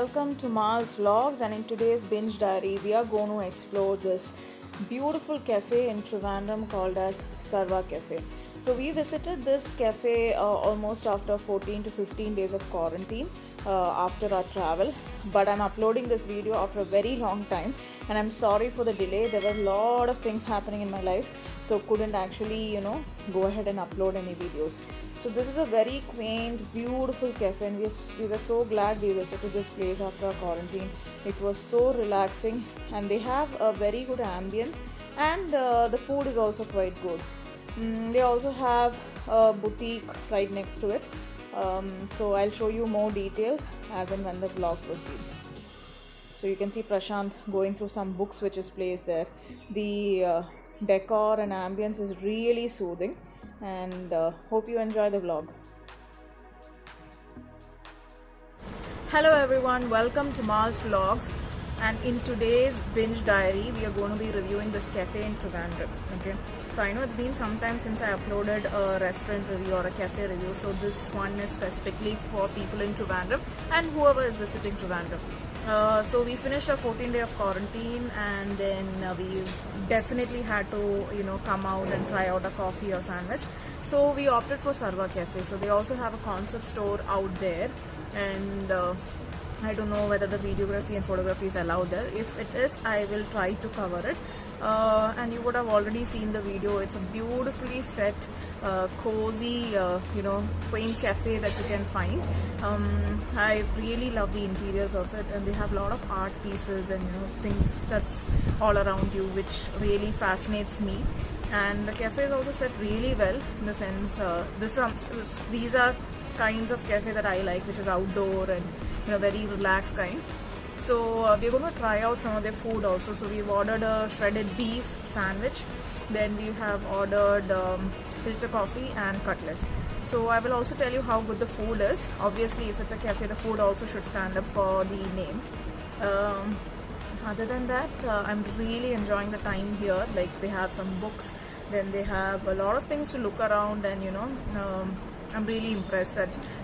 welcome to Mars Vlogs, and in today's binge diary we are going to explore this beautiful cafe in Trivandrum called as Sarva Cafe. So we visited this cafe almost after 14 to 15 days of quarantine after our travel, but I'm uploading this video after a very long time and I'm sorry for the delay. There were a lot of things happening in my life, so couldn't actually go ahead and upload any videos. So this is a very quaint, beautiful cafe, and we were so glad we visited this place after our quarantine. It was so relaxing, and they have a very good ambience, and the food is also quite good. They also have a boutique right next to it. So I'll show you more details as and when the vlog proceeds. So you can see Prashant going through some books which is placed there. The decor and ambience is really soothing, and hope you enjoy the vlog. Hello everyone, welcome to Mars Vlogs, and in today's binge diary we are going to be reviewing this cafe in Trivandrum. Okay, so I know it's been some time since I uploaded a restaurant review or a cafe review, so this one is specifically for people in Trivandrum and whoever is visiting Trivandrum. So we finished our 14-day of quarantine, and then we definitely had to come out and try out a coffee or sandwich. So we opted for Sarva Cafe. So they also have a concept store out there, and I don't know whether the videography and photography is allowed there. If it is, I will try to cover it. And you would have already seen the video. It's a beautifully set, cozy, quaint cafe that you can find. I really love the interiors of it, and they have a lot of art pieces and things that's all around you, which really fascinates me. And the cafe is also set really well, in the sense these are kinds of cafe that I like, which is outdoor and very relaxed kind. So we're going to try out some of their food also. So we've ordered a shredded beef sandwich, then we have ordered filter coffee and cutlet. So I will also tell you how good the food is. Obviously, if it's a cafe, the food also should stand up for the name. Other than that, I'm really enjoying the time here. Like, they have some books, then they have a lot of things to look around, and I'm really impressed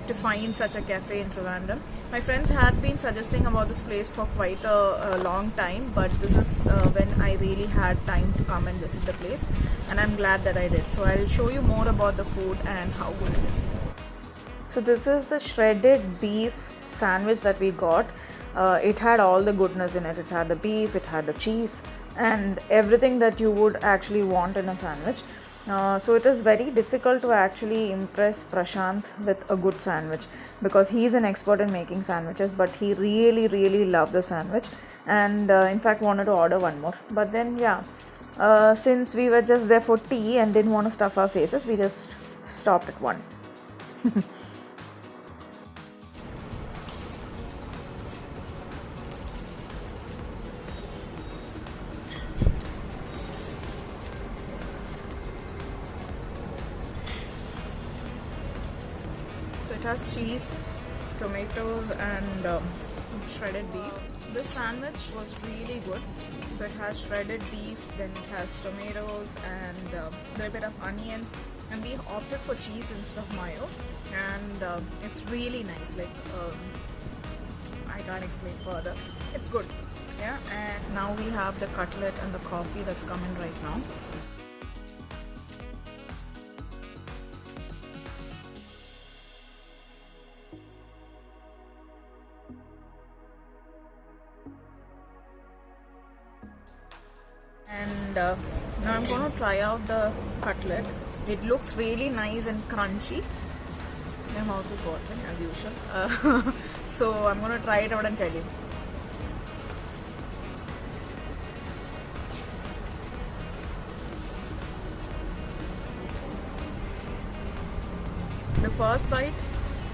to find such a cafe in Trivandrum. My friends had been suggesting about this place for quite a long time, but this is when I really had time to come and visit the place, and I'm glad that I did. So I'll show you more about the food and how good it is. So this is the shredded beef sandwich that we got. It had all the goodness in it. It had the beef, it had the cheese, and everything that you would actually want in a sandwich. So it is very difficult to actually impress Prashant with a good sandwich, because he's an expert in making sandwiches, but he really loved the sandwich, and in fact wanted to order one more. But then since we were just there for tea and didn't want to stuff our faces, we just stopped at one. So it has cheese, tomatoes, and shredded beef. This sandwich was really good. So it has shredded beef, then it has tomatoes and a little bit of onions, and we opted for cheese instead of mayo, and it's really nice. Like, I can't explain further. It's good. Yeah, and now we have the cutlet and the coffee that's coming right now. And now I'm going to try out the cutlet. It looks really nice and crunchy. My mouth is watering as usual. So I'm going to try it out and tell you. The first bite,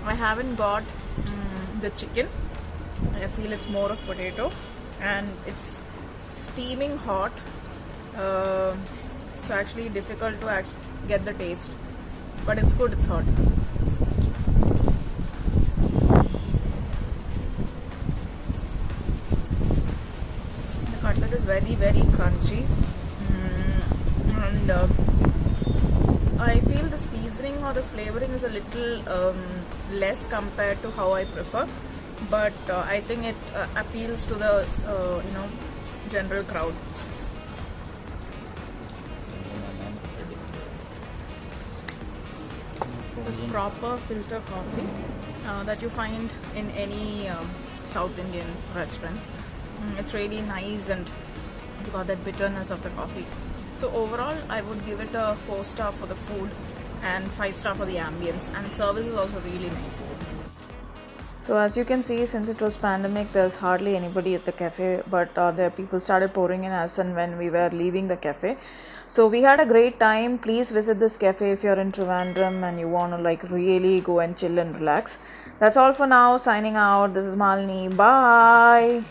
I haven't got the chicken. I feel it's more of potato, and it's steaming hot. So actually difficult to get the taste, but it's good, it's hot. The cutlet is very crunchy, and I feel the seasoning or the flavoring is a little less compared to how I prefer. but I think it appeals to the general crowd. This proper filter coffee that you find in any South Indian restaurants. It's really nice and it's got that bitterness of the coffee. So overall, I would give it a 4-star for the food and 5-star for the ambience, and service is also really nice. So as you can see, since it was pandemic, there's hardly anybody at the cafe, but the people started pouring in as and when we were leaving the cafe. So we had a great time. Please visit this cafe if you're in Trivandrum and you want to like really go and chill and relax. That's all for now. Signing out. This is Malini. Bye.